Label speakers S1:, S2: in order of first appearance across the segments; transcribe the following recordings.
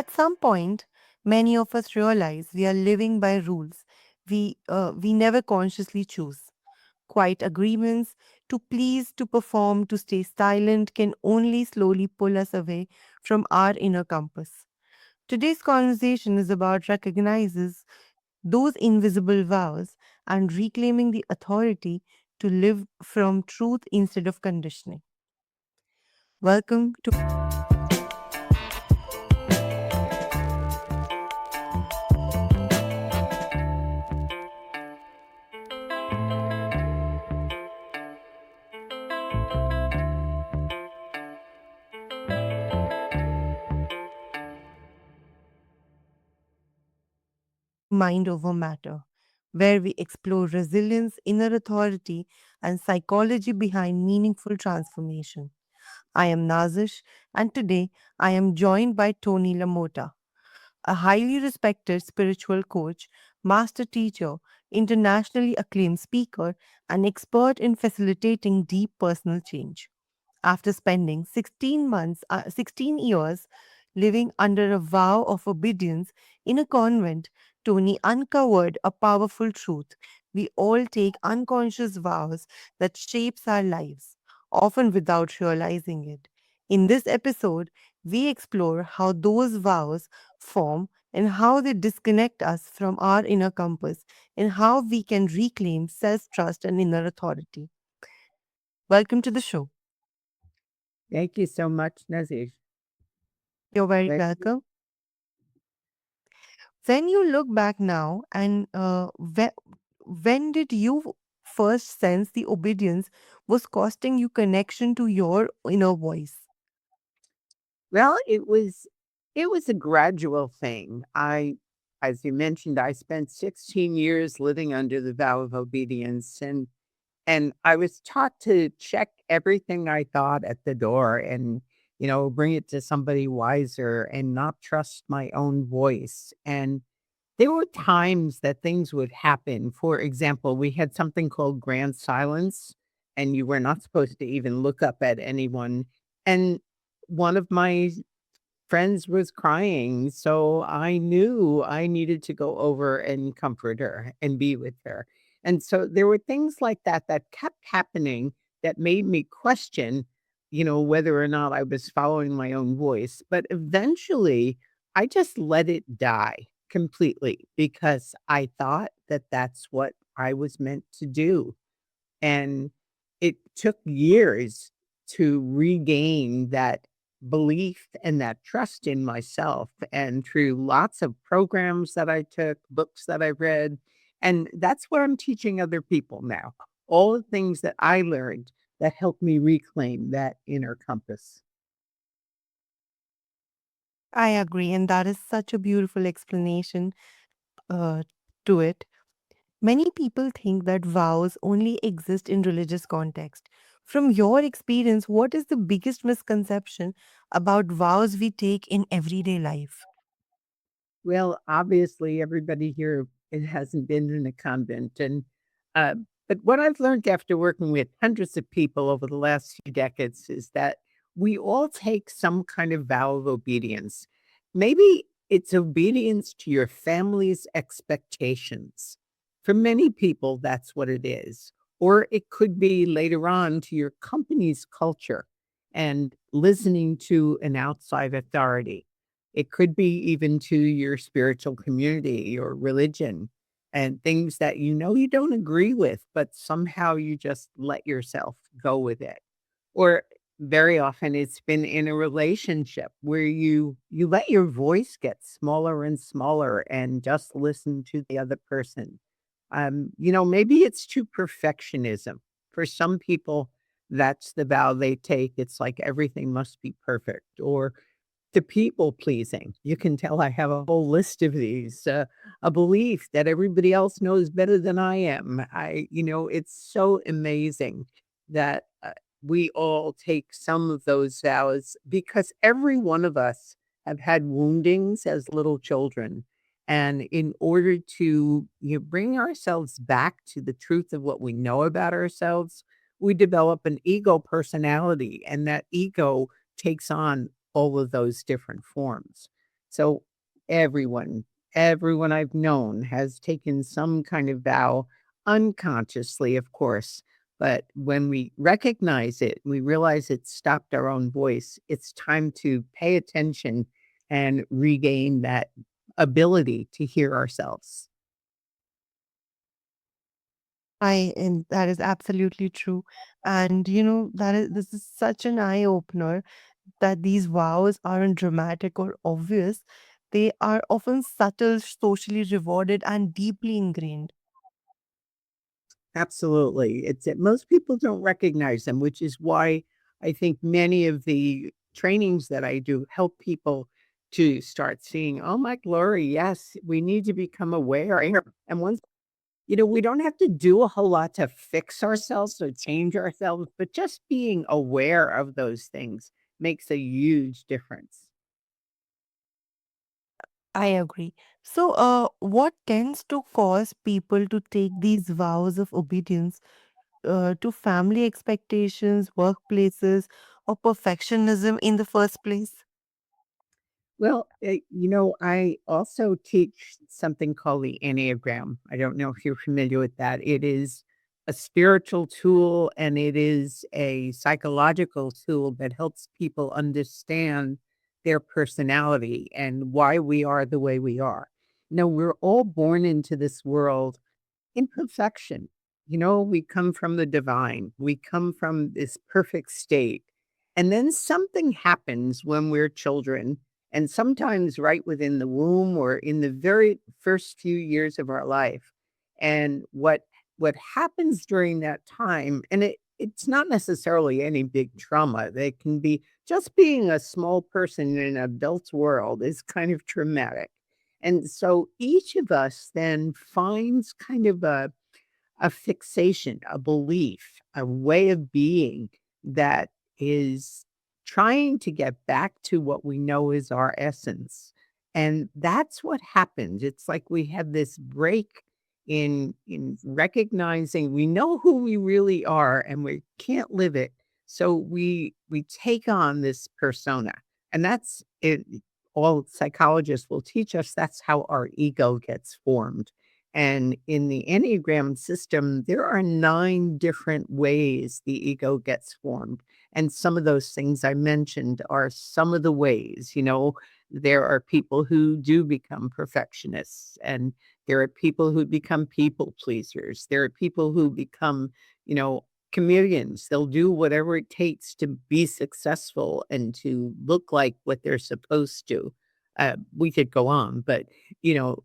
S1: At some point, many of us realize we are living by rules we never consciously choose. Quiet agreements to please, to perform, to stay silent can only slowly pull us away from our inner compass. Today's conversation is about recognizes those invisible vows and reclaiming the authority to live from truth instead of conditioning. Welcome to Mind Over Matter, where we explore resilience, inner authority, and psychology behind meaningful transformation. I am Nazish, and today I am joined by Toni LaMotta, a highly respected spiritual coach, master teacher, internationally acclaimed speaker, and expert in facilitating deep personal change. After spending 16 years living under a vow of obedience in a convent, Tony uncovered a powerful truth. We all take unconscious vows that shapes our lives, often without realizing it. In this episode, we explore how those vows form and how they disconnect us from our inner compass and how we can reclaim self-trust and inner authority. Welcome to the show.
S2: Thank you so much, Nazish.
S1: You're very
S2: Thank you.
S1: welcome. When you look back now, and when did you first sense the obedience was costing you connection to your inner voice?
S2: Well, it was a gradual thing. As you mentioned, I spent 16 years living under the vow of obedience, and I was taught to check everything I thought at the door and bring it to somebody wiser and not trust my own voice. And there were times that things would happen. For example, we had something called grand silence, and you were not supposed to even look up at anyone. And one of my friends was crying, so I knew I needed to go over and comfort her and be with her. And so there were things like that that kept happening that made me question, whether or not I was following my own voice. But eventually, I just let it die completely because I thought that that's what I was meant to do. And it took years to regain that belief and that trust in myself, and through lots of programs that I took, books that I read, and that's what I'm teaching other people now. All the things that I learned that helped me reclaim that inner compass.
S1: I agree, and that is such a beautiful explanation uh, to it. Many people think that vows only exist in religious context. From your experience, what is the biggest misconception about vows we take in everyday life?
S2: Well, obviously, everybody here it hasn't been in a convent, and uh, but what I've learned after working with hundreds of people over the last few decades is that we all take some kind of vow of obedience. Maybe it's obedience to your family's expectations. For many people, that's what it is. Or it could be later on to your company's culture and listening to an outside authority. It could be even to your spiritual community or religion and things that you don't agree with, but somehow you just let yourself go with it. Or very often it's been in a relationship where you let your voice get smaller and smaller and just listen to the other person. Maybe it's to perfectionism. For some people, that's the vow they take. It's like everything must be perfect. Or to people pleasing. You can tell I have a whole list of these, a belief that everybody else knows better than I am. It's so amazing that we all take some of those vows because every one of us have had woundings as little children. And in order to bring ourselves back to the truth of what we know about ourselves, we develop an ego personality, and that ego takes on all of those different forms. So everyone, everyone I've known has taken some kind of vow unconsciously, of course. But when we recognize it, we realize it stopped our own voice. It's time to pay attention and regain that ability to hear ourselves.
S1: And that is absolutely true. And this is such an eye opener that these vows aren't dramatic or obvious. They are often subtle, socially rewarded, and deeply ingrained.
S2: Absolutely. It's that most people don't recognize them, which is why I think many of the trainings that I do help people to start seeing, oh my glory, yes, we need to become aware. And once, we don't have to do a whole lot to fix ourselves or change ourselves, but just being aware of those things makes a huge difference.
S1: I agree. So, what tends to cause people to take these vows of obedience to family expectations, workplaces, or perfectionism in the first place?
S2: Well, I also teach something called the Enneagram. I don't know if you're familiar with that. It is a spiritual tool and it is a psychological tool that helps people understand their personality and why we are the way we are. We're all born into this world imperfection. We come from the divine. We come from this perfect state. And then something happens when we're children, and sometimes right within the womb or in the very first few years of our life. And what happens during that time, and it's not necessarily any big trauma. They can be just being a small person in an adult world is kind of traumatic. And so each of us then finds kind of a fixation, a belief, a way of being that is trying to get back to what we know is our essence. And that's what happens. It's like we have this break in recognizing we know who we really are and we can't live it. So we take on this persona. And that's it. All psychologists will teach us that's how our ego gets formed. And in the Enneagram system, there are 9 different ways the ego gets formed. And some of those things I mentioned are some of the ways. There are people who do become perfectionists, and there are people who become people pleasers. There are people who become, you know, chameleons. They'll do whatever it takes to be successful and to look like what they're supposed to. We could go on, but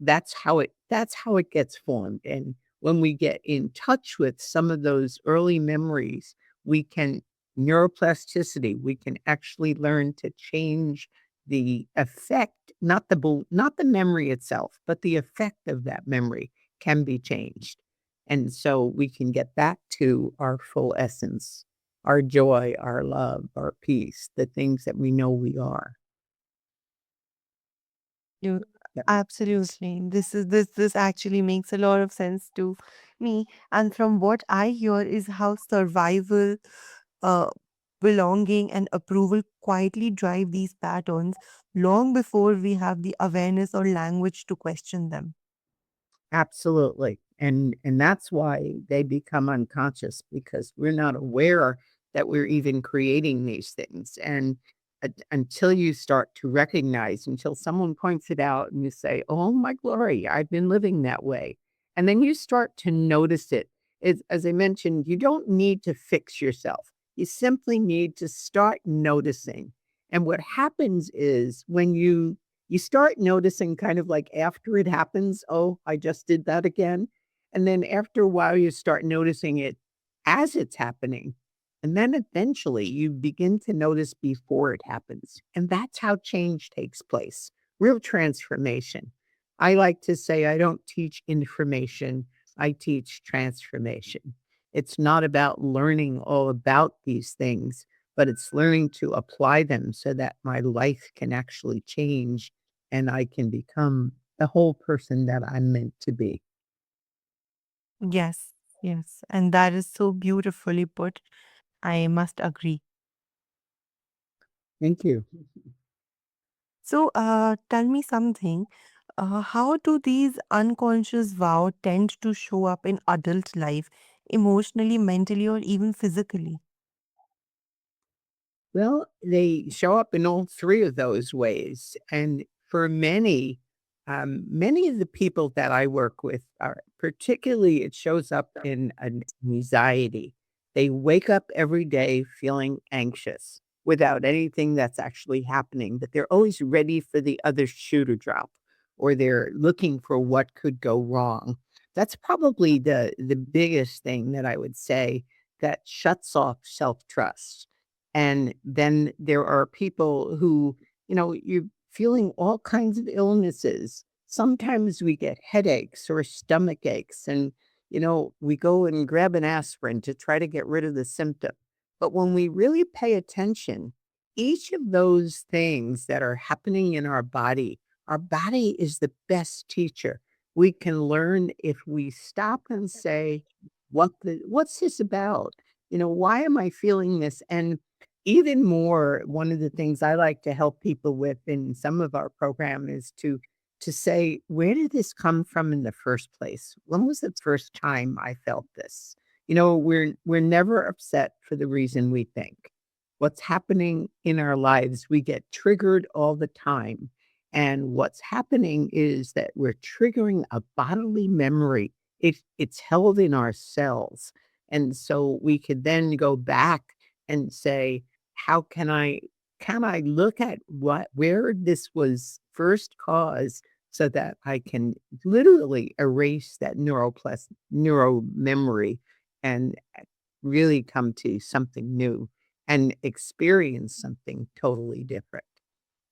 S2: that's how it gets formed. And when we get in touch with some of those early memories, we can neuroplasticity, we can actually learn to change the effect, not the memory itself, but the effect of that memory can be changed. And so we can get back to our full essence, our joy, our love, our peace, the things that we know we are.
S1: You
S2: Yeah.
S1: absolutely. This actually makes a lot of sense to me. And from what I hear is how survival, uh, belonging, and approval quietly drive these patterns long before we have the awareness or language to question them.
S2: Absolutely, and that's why they become unconscious because we're not aware that we're even creating these things, and until you start to recognize, until someone points it out and you say, "Oh my glory, I've been living that way," and then you start to notice it. As I mentioned, you don't need to fix yourself. You simply need to start noticing, and what happens is when you start noticing kind of like after it happens, "Oh, I just did that again." And then after a while, you start noticing it as it's happening. And then eventually you begin to notice before it happens. And that's how change takes place. Real transformation. I like to say I don't teach information, I teach transformation. It's not about learning all about these things, but it's learning to apply them so that my life can actually change and I can become the whole person that I'm meant to be.
S1: Yes, yes. And that is so beautifully put. I must agree.
S2: Thank you.
S1: So, tell me something. How do these unconscious vows tend to show up in adult life, emotionally, mentally, or even physically?
S2: Well, they show up in all 3 of those ways, and for many, many of the people that I work with are particularly it shows up in an anxiety. They wake up every day feeling anxious without anything that's actually happening, but they're always ready for the other shoe to drop, or they're looking for what could go wrong. That's probably the biggest thing that I would say that shuts off self-trust. And then there are people who, you're feeling all kinds of illnesses. Sometimes we get headaches or stomach aches, and, we go and grab an aspirin to try to get rid of the symptom. But when we really pay attention, each of those things that are happening in our body is the best teacher. We can learn if we stop and say, what's this about? Why am I feeling this? And even more, one of the things I like to help people with in some of our program is to say, where did this come from in the first place? When was the first time I felt this? We're never upset for the reason we think. What's happening in our lives, we get triggered all the time. And what's happening is that we're triggering a bodily memory. It's held in our cells. And so we could then go back and say, how can I look at what where this was first caused so that I can literally erase that neural memory and really come to something new and experience something totally different.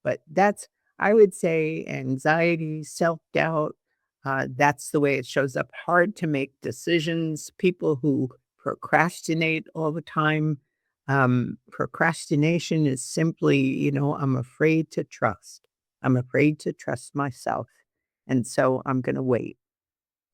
S2: But that's I would say anxiety, self-doubt, that's the way it shows up. Hard to make decisions, people who procrastinate all the time. Procrastination is simply, I'm afraid to trust. I'm afraid to trust myself. And so I'm gonna wait.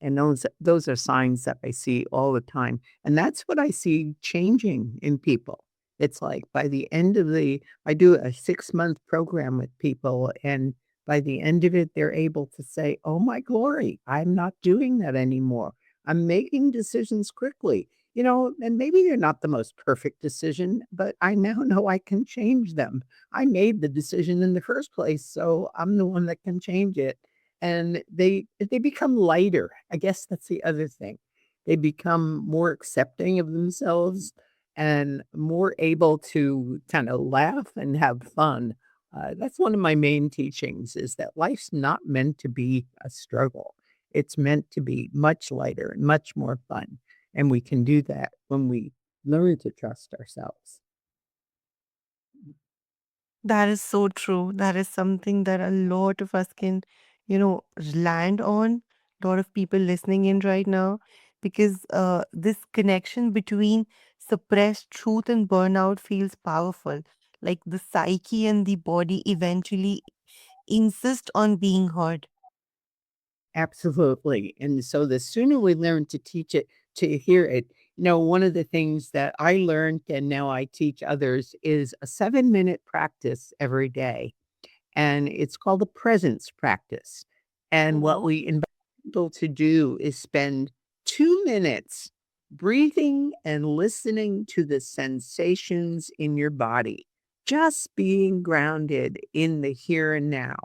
S2: And those are signs that I see all the time, and that's what I see changing in people. It's like by the end of the I do a 6-month program with people, and by the end of it, they're able to say, "Oh my glory, I'm not doing that anymore. I'm making decisions quickly." And maybe they're not the most perfect decision, but I now know I can change them. I made the decision in the first place, so I'm the one that can change it. And they become lighter. I guess that's the other thing. They become more accepting of themselves and more able to kinda laugh and have fun. That's one of my main teachings is that life's not meant to be a struggle. It's meant to be much lighter and much more fun, and we can do that when we learn to trust ourselves.
S1: That is so true. That is something that a lot of us can, land on. A lot of people listening in right now, because this connection between suppressed truth and burnout feels powerful. Like the psyche and the body eventually insist on being heard.
S2: Absolutely, and so the sooner we learn to teach it to hear it, one of the things that I learned and now I teach others is a 7-minute practice every day, and it's called a presence practice, and what
S1: Mhm.
S2: we invite people to do is spend 2 minutes breathing and listening to the sensations in your body, just being grounded in the here and now.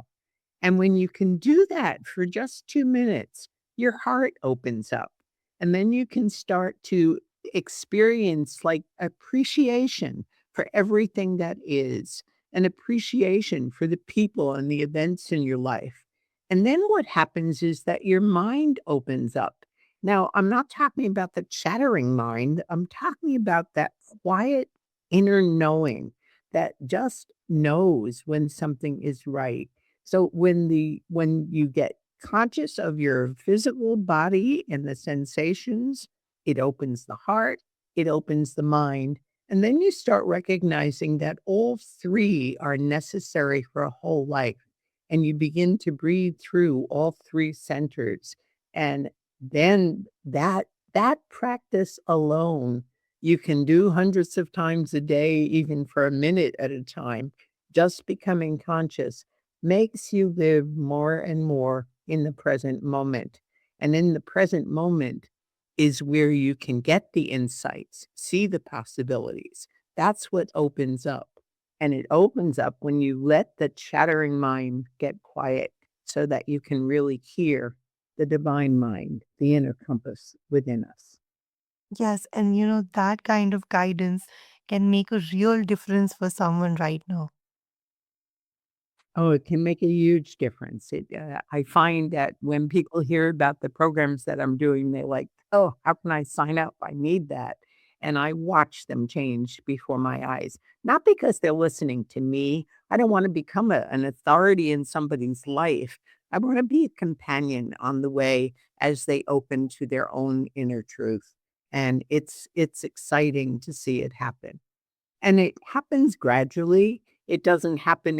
S2: And when you can do that for just 2 minutes, your heart opens up. And then you can start to experience like appreciation for everything that is, an appreciation for the people and the events in your life. And then what happens is that your mind opens up. Now, I'm not talking about the chattering mind. I'm talking about that quiet inner knowing that just knows when something is right. So when you get conscious of your physical body and the sensations, it opens the heart, it opens the mind, and then you start recognizing that all 3 are necessary for a whole life. And you begin to breathe through all 3 centers. And then that practice alone, you can do hundreds of times a day, even for a minute at a time, just becoming conscious. makes you live more and more in the present moment. And in the present moment is where you can get the insights, see the possibilities. That's what opens up. And it opens up when you let the chattering mind get quiet so that you can really hear the divine mind, the inner compass within us.
S1: Yes, and that kind of guidance can make a real difference for someone right now.
S2: Oh, it can make a huge difference. I find that when people hear about the programs that I'm doing, they're like, "Oh, how can I sign up? I need that." And I watch them change before my eyes, not because they're listening to me. I don't want to become an authority in somebody's life. I want to be a companion on the way as they open to their own inner truth. And it's exciting to see it happen. And it happens gradually. It doesn't happen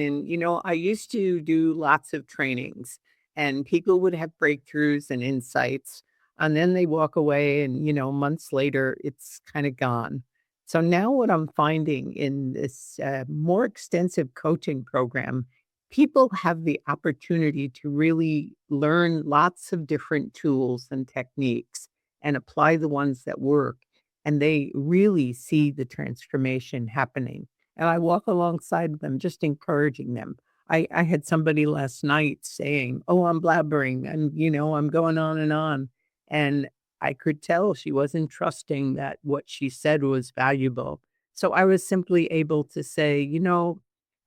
S2: I used to do lots of trainings and people would have breakthroughs and insights, and then they walk away and, months later, it's kind of gone. So now what I'm finding in this more extensive coaching program, people have the opportunity to really learn lots of different tools and techniques and apply the ones that work, and they really see the transformation happening. And I walk alongside them, just encouraging them. I had somebody last night saying, "Oh, I'm blabbering and, I'm going on and on." And I could tell she wasn't trusting that what she said was valuable. So I was simply able to say,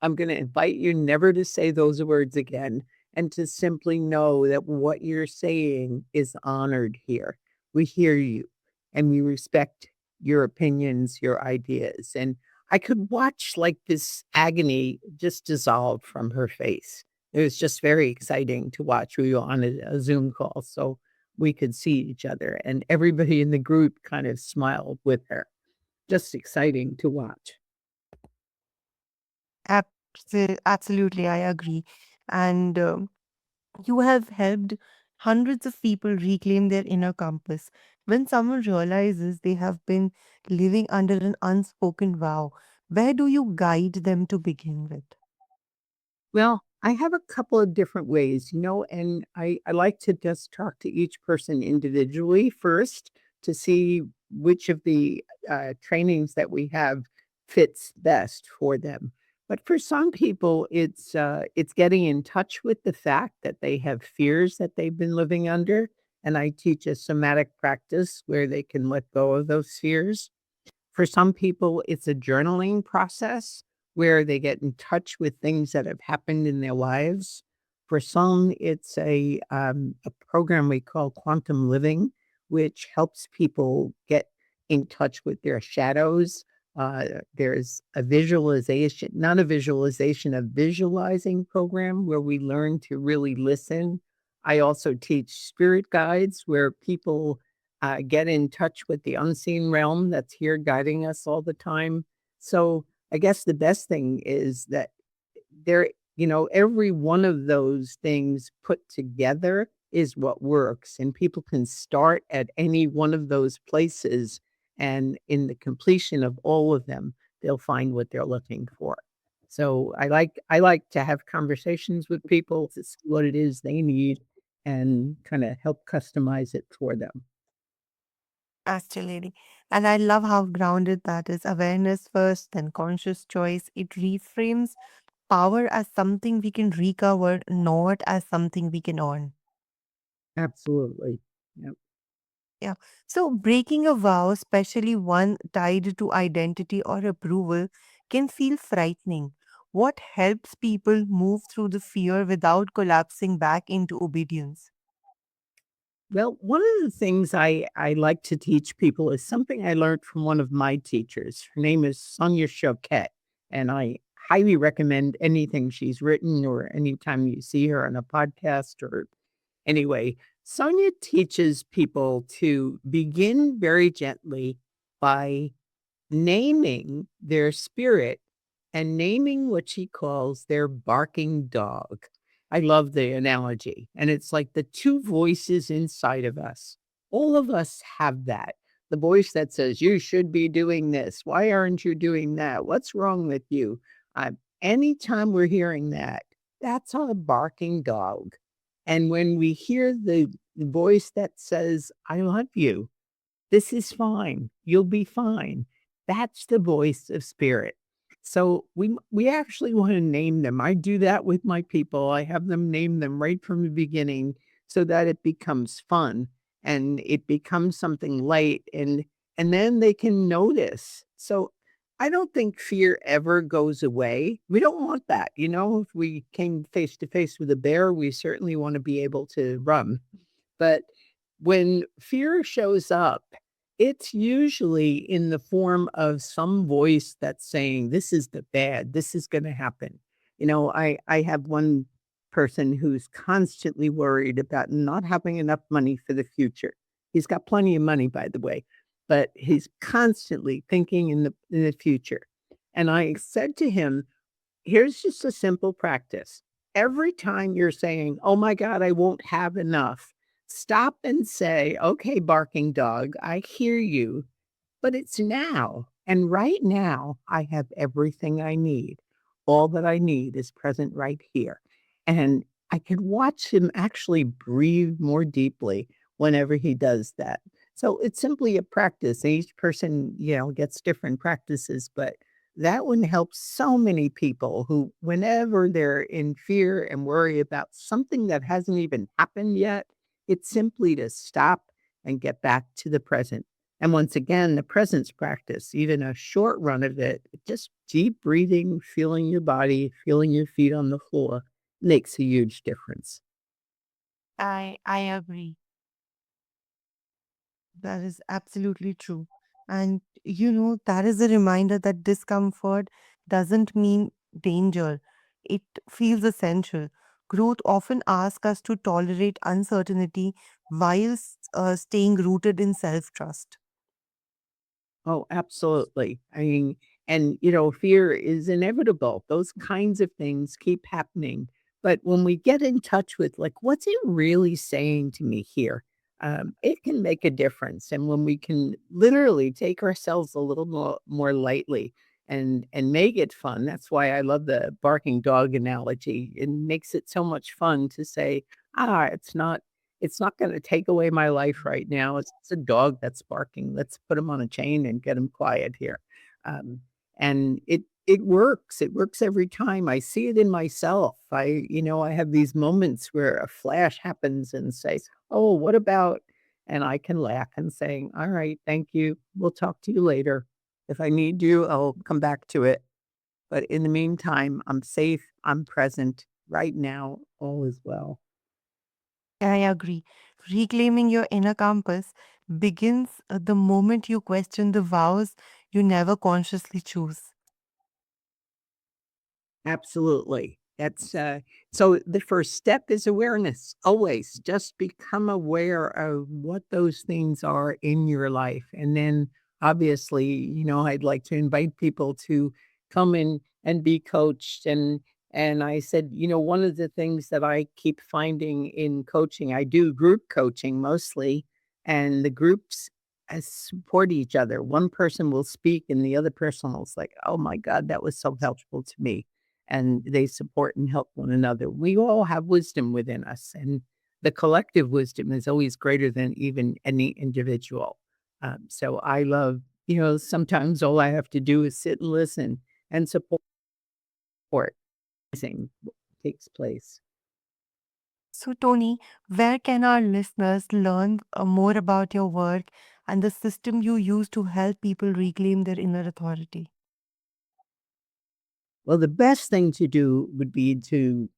S2: I'm going to invite you never to say those words again and to simply know that what you're saying is honored here. We hear you and we respect your opinions, your ideas. And I could watch like this agony just dissolve from her face. It was just very exciting to watch. We were on a Zoom call, so we could see each other, and everybody in the group kind of smiled with her. Just exciting to watch.
S1: Absolutely, I agree. And you have helped hundreds of people reclaim their inner compass. When someone realizes they have been living under an unspoken vow, where do you guide them to begin with?
S2: Well, I have a couple of different ways, and I like to just talk to each person individually first to see which of the trainings that we have fits best for them. But for some people, it's getting in touch with the fact that they have fears that they've been living under, and I teach a somatic practice where they can let go of those fears. For some people, it's a journaling process where they get in touch with things that have happened in their lives. For some, it's a program we call quantum living, which helps people get in touch with their shadows. There's a visualization, not a visualization, a visualizing program where we learn to really listen. I also teach spirit guides where people get in touch with the unseen realm that's here guiding us all the time. So I guess the best thing is that there, every one of those things put together is what works. And people can start at any one of those places. And in the completion of all of them, they'll find what they're looking for. So I like to have conversations with people to see what it is they need and kind of help customize it for them.
S1: Absolutely. And I love how grounded that is. Awareness first, then conscious choice. It reframes power as something we can recover, not as something we can earn.
S2: Absolutely. Yep.
S1: Yeah. So breaking a vow, especially one tied to identity or approval, can feel frightening. What helps people move through the fear without collapsing back into obedience?
S2: Well, one of the things I like to teach people is something I learned from one of my teachers. Her name is Sonia Choquette, and I highly recommend anything she's written or anytime you see her on a podcast or anyway. Sonia teaches people to begin very gently by naming their spirit and naming what she calls their barking dog. I love the analogy. And it's like the two voices inside of us. All of us have that. The voice that says, "You should be doing this. Why aren't you doing that? What's wrong with you?" Anytime we're hearing that, That's our barking dog. And when we hear the voice that says, I love you, this is fine. You'll be fine. That's the voice of spirit. So we actually want to name them. I do that with my people. I have them name them right from the beginning so that it becomes fun and it becomes something light and then they can notice. So I don't think fear ever goes away. We don't want that. If we came face to face with a bear, we certainly want to be able to run. But when fear shows up, it's usually in the form of some voice that's saying, this is the bad, this is going to happen. I have one person who's constantly worried about not having enough money for the future. He's got plenty of money, by the way, but he's constantly thinking in the future. And I said to him, here's just a simple practice. Every time you're saying, "Oh my god, I won't have enough," stop and say, "Okay, barking dog, I hear you. But it's now, and right now, I have everything I need. All that I need is present right here." And I could watch him actually breathe more deeply whenever he does that. So it's simply a practice. Each person, gets different practices, but that one helps so many people who, whenever they're in fear and worry about something that hasn't even happened yet, it's simply to stop and get back to the present. And once again, the presence practice, even a short run of it, just deep breathing, feeling your body, feeling your feet on the floor makes a huge difference.
S1: I agree. That is absolutely true. And that is a reminder that discomfort doesn't mean danger, it feels essential. Growth often asks us to tolerate uncertainty while staying rooted in self trust.
S2: Oh, absolutely. I mean, and fear is inevitable. Those kinds of things keep happening. But when we get in touch with, like, what's it really saying to me here? It can make a difference. And when we can literally take ourselves a little more lightly and make it fun, that's why I love the barking dog analogy. It makes it so much fun to say, it's not gonna take away my life right now. It's a dog that's barking. Let's put him on a chain and get him quiet here. Um, and it works. It works every time. I see it in myself. I have these moments where a flash happens and say, "Oh, what about?" And I can laugh and saying, "All right, thank you. We'll talk to you later. If I need you, I'll come back to it. But in the meantime, I'm safe. I'm present right now. All is well."
S1: I agree. Reclaiming your inner compass begins the moment you question the vows you never consciously choose.
S2: Absolutely. So the first step is awareness. Always just become aware of what those things are in your life. And then obviously, I'd like to invite people to come in and be coached. And I said, one of the things that I keep finding in coaching, I do group coaching mostly, and the groups support each other. One person will speak and the other person will like, oh my God, that was so helpful to me, and they support and help one another. We all have wisdom within us, and the collective wisdom is always greater than even any individual. So I love, sometimes all I have to do is sit and listen and support amazing what takes place.
S1: So, Tony, where can our listeners learn more about your work and the system you use to help people reclaim their inner authority?
S2: Well, the best thing to do would be to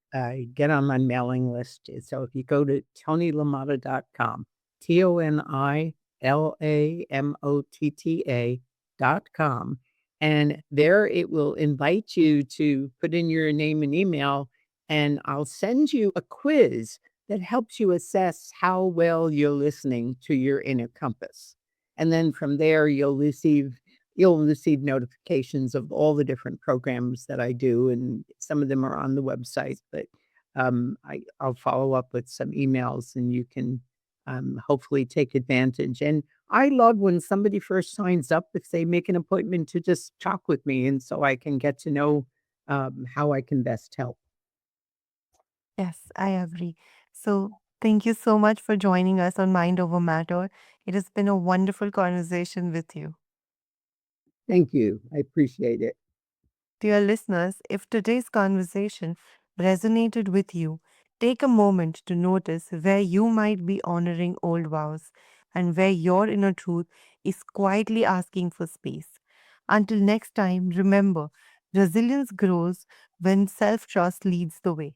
S2: get on my mailing list. So if you go to ToniLamotta.com, ToniLamotta.com, and there it will invite you to put in your name and email, and I'll send you a quiz that helps you assess how well you're listening to your inner compass. And then from there, you'll receive notifications of all the different programs that I do, and some of them are on the website, but, I'll follow up with some emails, and you can, hopefully take advantage, and I love when somebody first signs up, if they make an appointment to just talk with me, and so I can get to know, how I can best help.
S1: Yes, I agree. So, thank you so much for joining us on Mind Over Matter. It has been a wonderful conversation with you.
S2: Thank you. I appreciate it.
S1: Dear listeners, if today's conversation resonated with you, take a moment to notice where you might be honoring old vows and where your inner truth is quietly asking for space. Until next time, remember resilience grows when self trust leads the way.